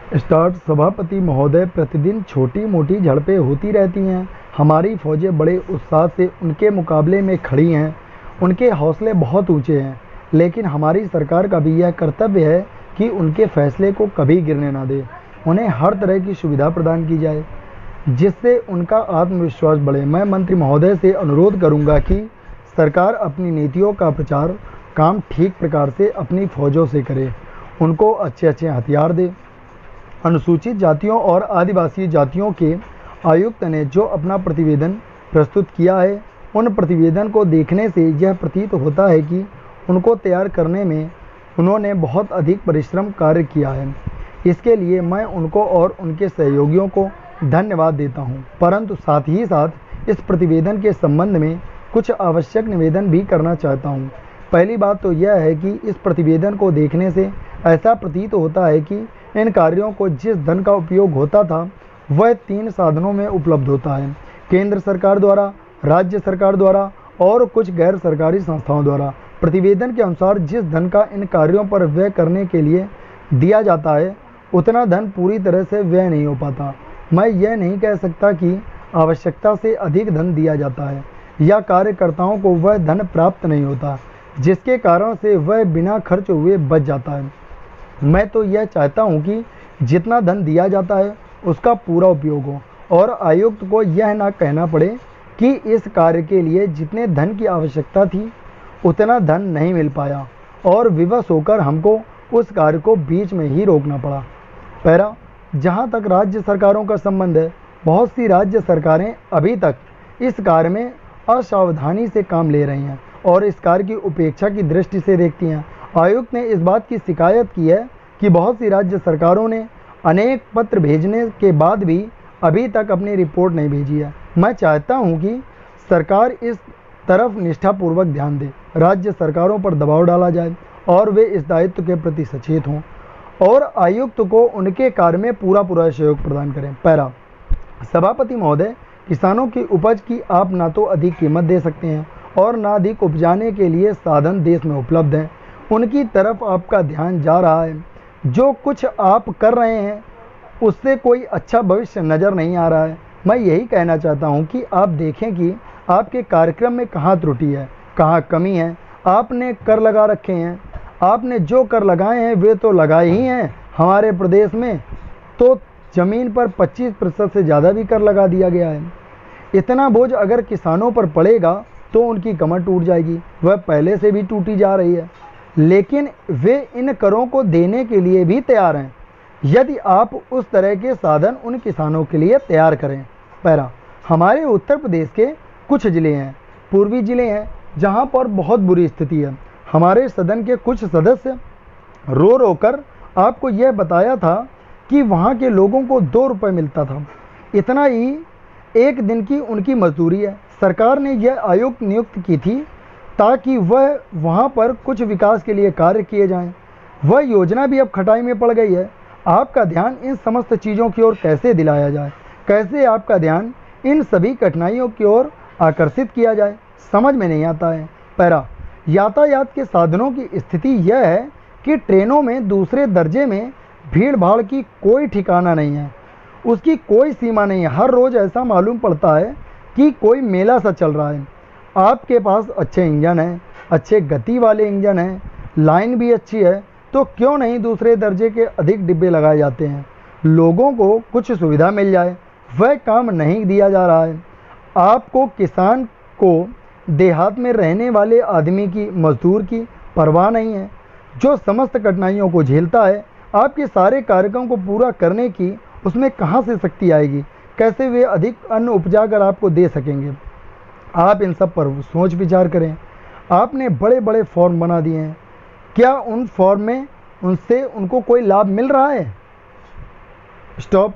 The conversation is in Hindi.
स्टार्ट। सभापति महोदय, प्रतिदिन छोटी मोटी झड़पें होती रहती हैं। हमारी फौजें बड़े उत्साह से उनके मुकाबले में खड़ी हैं। उनके हौसले बहुत ऊंचे हैं, लेकिन हमारी सरकार का भी यह कर्तव्य है कि उनके फैसले को कभी गिरने ना दे। उन्हें हर तरह की सुविधा प्रदान की जाए जिससे उनका आत्मविश्वास बढ़े। मैं मंत्री महोदय से अनुरोध करूंगा कि सरकार अपनी नीतियों का प्रचार काम ठीक प्रकार से अपनी फौजों से करे, उनको अच्छे अच्छे हथियार दे। अनुसूचित जातियों और आदिवासी जातियों के आयुक्त ने जो अपना प्रतिवेदन प्रस्तुत किया है, उन प्रतिवेदन को देखने से यह प्रतीत होता है कि उनको तैयार करने में उन्होंने बहुत अधिक परिश्रम कार्य किया है। इसके लिए मैं उनको और उनके सहयोगियों को धन्यवाद देता हूं। परंतु साथ ही साथ इस प्रतिवेदन के संबंध में कुछ आवश्यक निवेदन भी करना चाहता हूं। पहली बात तो यह है कि इस प्रतिवेदन को देखने से ऐसा प्रतीत होता है कि इन कार्यों को जिस धन का उपयोग होता था वह 3 साधनों में उपलब्ध होता है: केंद्र सरकार द्वारा, राज्य सरकार द्वारा और कुछ गैर सरकारी संस्थाओं द्वारा। प्रतिवेदन के अनुसार जिस धन का इन कार्यों पर व्यय करने के लिए दिया जाता है, उतना धन पूरी तरह से व्यय नहीं हो पाता। मैं यह नहीं कह सकता कि आवश्यकता से अधिक धन दिया जाता है या कार्यकर्ताओं को वह धन प्राप्त नहीं होता, जिसके कारण से वह बिना खर्च हुए बच जाता है। मैं तो यह चाहता हूं कि जितना धन दिया जाता है उसका पूरा उपयोग हो और आयुक्त को यह ना कहना पड़े कि इस कार्य के लिए जितने धन की आवश्यकता थी उतना धन नहीं मिल पाया और विवश होकर हमको उस कार्य को बीच में ही रोकना पड़ा। पैरा, जहां तक राज्य सरकारों का संबंध है, बहुत सी राज्य सरकारें अभी तक इस कार्य में असावधानी से काम ले रही हैं और इस कार्य की उपेक्षा की दृष्टि से देखती हैं। आयुक्त ने इस बात की शिकायत की है कि बहुत सी राज्य सरकारों ने अनेक पत्र भेजने के बाद भी अभी तक अपनी रिपोर्ट नहीं भेजी है। मैं चाहता हूं कि सरकार इस तरफ निष्ठापूर्वक ध्यान दे, राज्य सरकारों पर दबाव डाला जाए और वे इस दायित्व के प्रति सचेत हों और आयुक्त को उनके कार्य में पूरा सहयोग प्रदान करें। पैरा। सभापति महोदय, किसानों की उपज की आप ना तो अधिक कीमत दे सकते हैं और ना अधिक उपजाने के लिए साधन देश में उपलब्ध हैं। उनकी तरफ आपका ध्यान जा रहा है। जो कुछ आप कर रहे हैं उससे कोई अच्छा भविष्य नज़र नहीं आ रहा है। मैं यही कहना चाहता हूं कि आप देखें कि आपके कार्यक्रम में कहाँ त्रुटि है, कहाँ कमी है। आपने कर लगा रखे हैं, आपने जो कर लगाए हैं वे तो लगाए ही हैं। हमारे प्रदेश में तो ज़मीन पर 25% से ज़्यादा भी कर लगा दिया गया है। इतना बोझ अगर किसानों पर पड़ेगा तो उनकी कमर टूट जाएगी, वह पहले से भी टूटी जा रही है। लेकिन वे इन करों को देने के लिए भी तैयार हैं यदि आप उस तरह के साधन उन किसानों के लिए तैयार करें। पैरा। हमारे उत्तर प्रदेश के कुछ ज़िले हैं, पूर्वी ज़िले हैं, जहां पर बहुत बुरी स्थिति है। हमारे सदन के कुछ सदस्य रो रो कर आपको यह बताया था कि वहां के लोगों को 2 रुपये मिलता था। इतना ही एक दिन की उनकी मजदूरी है। सरकार ने यह आयुक्त नियुक्त की थी ताकि वह वहां पर कुछ विकास के लिए कार्य किए जाएं। वह योजना भी अब खटाई में पड़ गई है। आपका ध्यान इन समस्त चीज़ों की ओर कैसे दिलाया जाए, कैसे आपका ध्यान इन सभी कठिनाइयों की ओर आकर्षित किया जाए, समझ में नहीं आता है। पैरा। यातायात के साधनों की स्थिति यह है कि ट्रेनों में दूसरे दर्जे में भीड़ भाड़ की कोई ठिकाना नहीं है, उसकी कोई सीमा नहीं है। हर रोज़ ऐसा मालूम पड़ता है कि कोई मेला सा चल रहा है। आपके पास अच्छे इंजन हैं, अच्छे गति वाले इंजन हैं, लाइन भी अच्छी है, तो क्यों नहीं दूसरे दर्जे के अधिक डिब्बे लगाए जाते हैं, लोगों को कुछ सुविधा मिल जाए। वह काम नहीं दिया जा रहा है। आपको किसान को, देहात में रहने वाले आदमी की, मजदूर की परवाह नहीं है, जो समस्त कठिनाइयों को झेलता है। आपके सारे कार्यक्रम को पूरा करने की उसमें कहाँ से शक्ति आएगी, कैसे वे अधिक अन्न उपजा कर आपको दे सकेंगे। आप इन सब पर सोच विचार करें। आपने बड़े बड़े फॉर्म बना दिए हैं, क्या उन फॉर्म में उनसे उनको कोई लाभ मिल रहा है? स्टॉप।